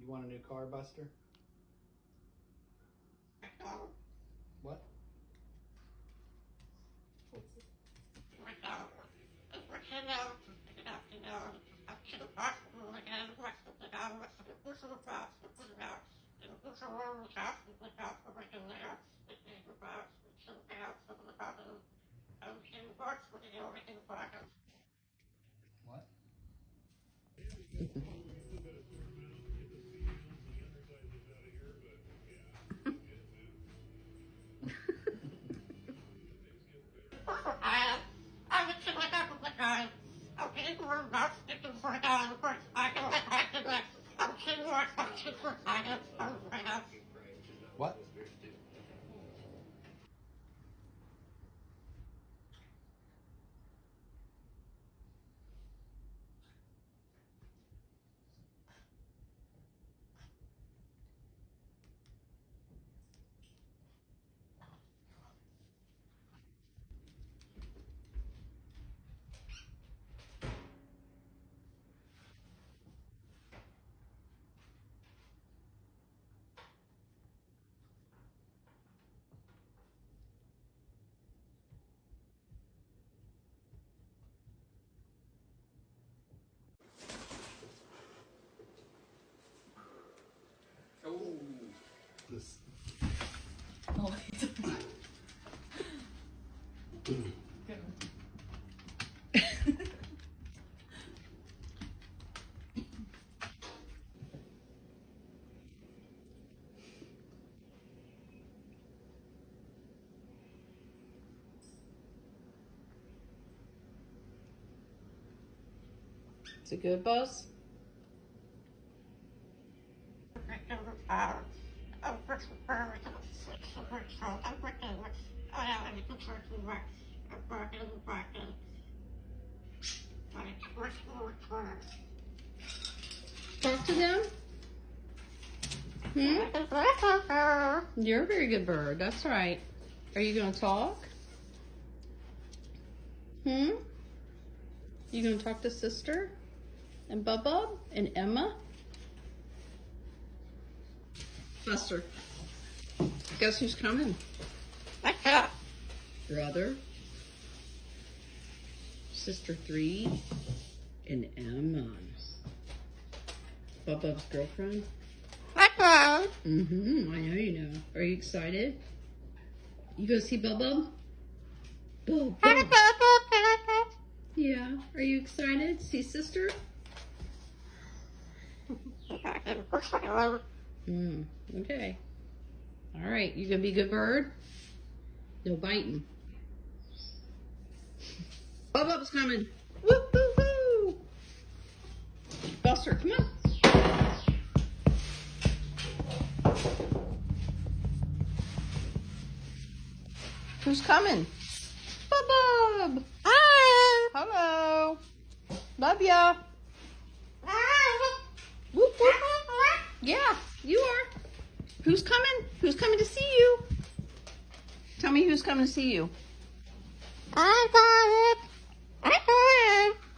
You want a new car, Buster? What? What? What? Oh, this. Oh, it's Is it good, Buzz? Talk to them? You're a very good bird. That's right. Are you going to talk? You going to talk to Sister? And Bubba? And Emma? Buster. Guess who's coming? Brother. Sister 3. And Emma. Bubba's girlfriend? I know you know. Are you excited? You go see Bubba? Bubba. Yeah. Are you excited? See Sister? Okay. All right. You gonna be a good bird? No biting. Bubba's coming. Woo hoo hoo! Buster, come on. Who's coming? Bub. Hi. Hello. Love ya. Whoop, whoop. Yeah, you are. Who's coming? Who's coming to see you? Tell me who's coming to see you.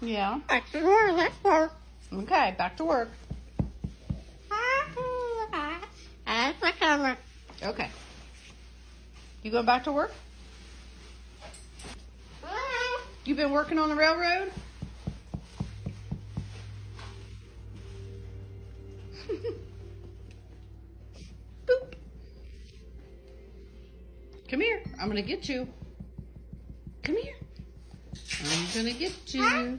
Yeah. Back to work. Let's work. Okay, back to work. Okay. You going back to work? You been working on the railroad? Boop. Come here. I'm going to get you. Come here. I'm going to get you.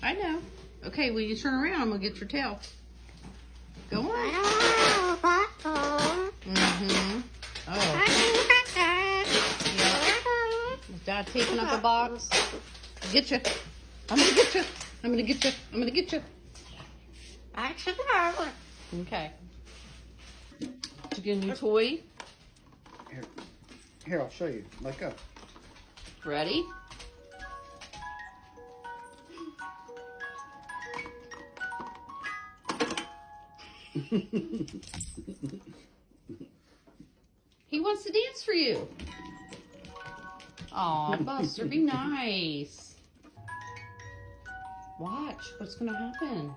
I know. Okay, will you turn around? I'm going to get your tail. Go on. Oh. not taping up a box. Get you. I'm gonna get you. I'm gonna get you. I'm gonna get you. Okay. Did you get a new toy? Here, I'll show you. Let go. Ready? He wants to dance for you. Aw, Buster, be nice. Watch what's gonna happen.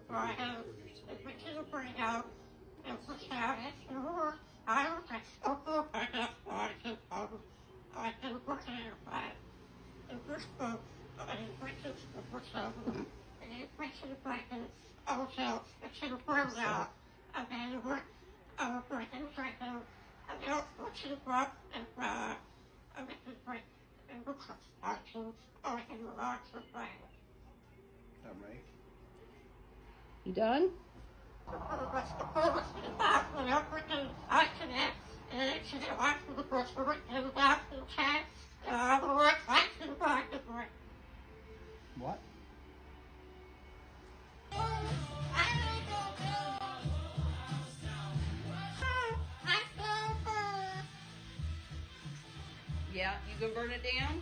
Right. You done? What? Yeah, you gonna burn it down?